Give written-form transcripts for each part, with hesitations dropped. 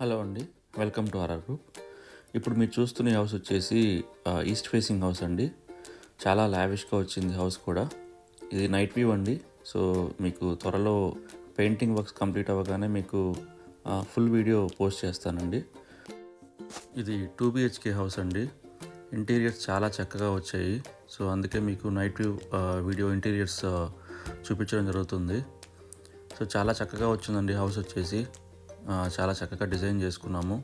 Hello అండి. Welcome to RR group. ఇప్పుడు మీరు చూస్తున్న ఈ హౌస్ వచ్చేసి ఈస్ట్ ఫేసింగ్ హౌస్ అండి. చాలా లావిష్గా వచ్చింది హౌస్ కూడా. ఇది నైట్ వ్యూ అండి. సో మీకు త్వరలో పెయింటింగ్ వర్క్స్ కంప్లీట్ అవ్వగానే మీకు ఫుల్ వీడియో పోస్ట్ చేస్తానండి. ఇది 2 BHK హౌస్ అండి. ఇంటీరియర్స్ చాలా చక్కగా వచ్చాయి. సో అందుకే మీకు నైట్ వ్యూ వీడియో ఇంటీరియర్స్ చూపించడం జరుగుతుంది. సో చాలా చక్కగా వచ్చిందండి హౌస్ వచ్చేసి. చాలా చక్కగా డిజైన్ చేసుకున్నాము.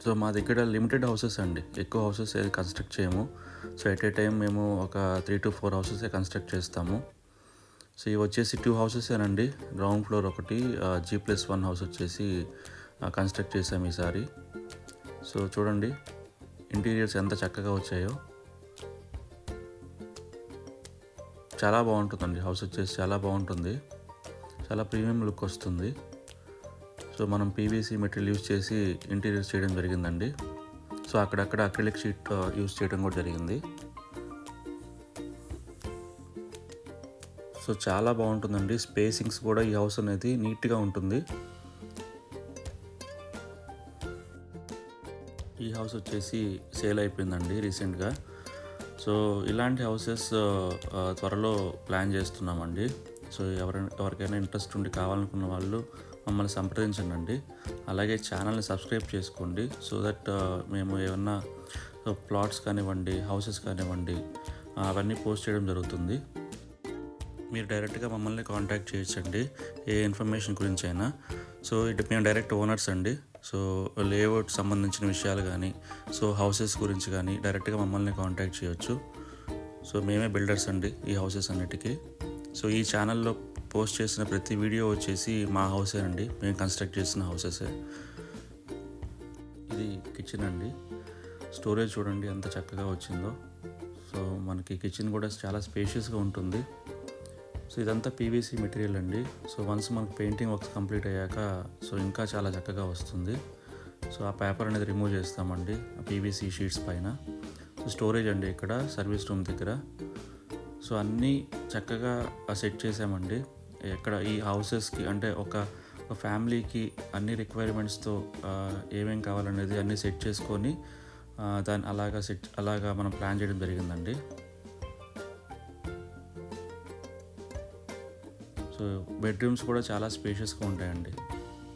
సో మా దగ్గర లిమిటెడ్ హౌసెస్ అండి, ఎక్కువ హౌసెస్ ఏది కన్స్ట్రక్ట్ చేయము. సో ఎట్ ఏ టైం మేము ఒక 3 to 4 హౌసెసే కన్స్ట్రక్ట్ చేస్తాము. సో ఇవి వచ్చేసి 2 హౌసెసేనండి. గ్రౌండ్ ఫ్లోర్ ఒకటి, G+1 హౌస్ వచ్చేసి కన్స్ట్రక్ట్ చేసాము ఈసారి. సో చూడండి ఇంటీరియర్స్ ఎంత చక్కగా వచ్చాయో. చాలా బాగుంటుందండి హౌస్ వచ్చేసి, చాలా బాగుంటుంది. చాలా ప్రీమియం లుక్ వస్తుంది. సో మనం PVC మెటీరియల్ యూజ్ చేసి ఇంటీరియర్స్ చేయడం జరిగిందండి. సో అక్కడక్కడ అక్రిలిక్ షీట్ యూజ్ చేయడం కూడా జరిగింది. సో చాలా బాగుంటుందండి. స్పేసింగ్స్ కూడా ఈ హౌస్ అనేది నీట్గా ఉంటుంది. ఈ హౌస్ వచ్చేసి సేల్ అయిపోయిందండి రీసెంట్గా. సో ఇలాంటి హౌసెస్ త్వరలో ప్లాన్ చేస్తున్నామండి. సో ఎవరికైనా ఇంట్రెస్ట్ ఉండి కావాలనుకున్న వాళ్ళు మమ్మల్ని సంప్రదించండి. అలాగే ఛానల్ని సబ్స్క్రైబ్ చేసుకోండి. సో దట్ మేము ఏమన్నా ప్లాట్స్ కానివ్వండి, హౌసెస్ కానివ్వండి, అవన్నీ పోస్ట్ చేయడం జరుగుతుంది. మీరు డైరెక్ట్గా మమ్మల్ని కాంటాక్ట్ చేయొచ్చండి ఏ ఇన్ఫర్మేషన్ గురించి అయినా. సో మేము డైరెక్ట్ ఓనర్స్ అండి. సో లేఅవుట్ సంబంధించిన విషయాలు కానీ, సో హౌసెస్ గురించి కానీ డైరెక్ట్గా మమ్మల్ని కాంటాక్ట్ చేయొచ్చు. సో మేమే బిల్డర్స్ అండి ఈ హౌసెస్ అన్నిటికీ. సో ఈ ఛానల్లో పోస్ట్ చేసిన ప్రతి వీడియో వచ్చేసి మా హౌసే అండి, మేము కన్స్ట్రక్ట్ చేసిన హౌసెసే. ఇది కిచెన్ అండి. స్టోరేజ్ చూడండి ఎంత చక్కగా వచ్చిందో. సో మనకి కిచెన్ కూడా చాలా స్పేషియస్గా ఉంటుంది. సో ఇదంతా PVC మెటీరియల్ అండి. సో వన్స్ మనకు పెయింటింగ్ వర్క్స్ కంప్లీట్ అయ్యాక సో ఇంకా చాలా చక్కగా వస్తుంది. సో ఆ పేపర్ అనేది రిమూవ్ చేస్తామండి PVC షీట్స్ పైన. సో స్టోరేజ్ అండి ఇక్కడ సర్వీస్ రూమ్ దగ్గర. సో అన్నీ చక్కగా సెట్ చేసామండి. ఇక్కడ ఈ హౌసెస్కి అంటే ఒక ఫ్యామిలీకి అన్ని రిక్వైర్మెంట్స్తో ఏమేం కావాలనేది అన్నీ సెట్ చేసుకొని దాన్ని అలాగా మనం ప్లాన్ చేయడం జరిగిందండి. సో బెడ్రూమ్స్ కూడా చాలా స్పేషియస్గా ఉంటాయండి.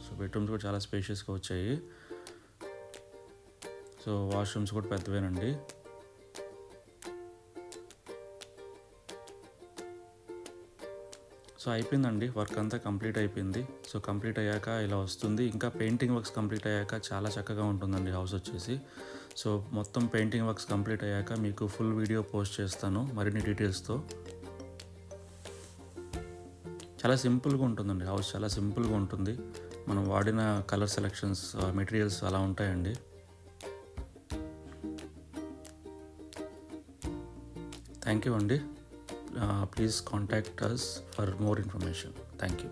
సో బెడ్రూమ్స్ కూడా చాలా స్పేషియస్గా వచ్చాయి. సో వాష్రూమ్స్ కూడా పెద్దవేనండి. సో అయిపోయిందండి, వర్క్ అంతా కంప్లీట్ అయిపోయింది. సో కంప్లీట్ అయ్యాక ఇలా వస్తుంది. ఇంకా పెయింటింగ్ వర్క్స్ కంప్లీట్ అయ్యాక చాలా చక్కగా ఉంటుందండి హౌస్ వచ్చేసి. సో మొత్తం పెయింటింగ్ వర్క్స్ కంప్లీట్ అయ్యాక మీకు ఫుల్ వీడియో పోస్ట్ చేస్తాను మరిన్ని డీటెయిల్స్తో. చాలా సింపుల్గా ఉంటుందండి హౌస్, చాలా సింపుల్గా ఉంటుంది. మనం వాడిన కలర్ సెలెక్షన్స్, మెటీరియల్స్ అలా ఉంటాయండి. థ్యాంక్ యూ అండి. Please contact us for more information. Thank you.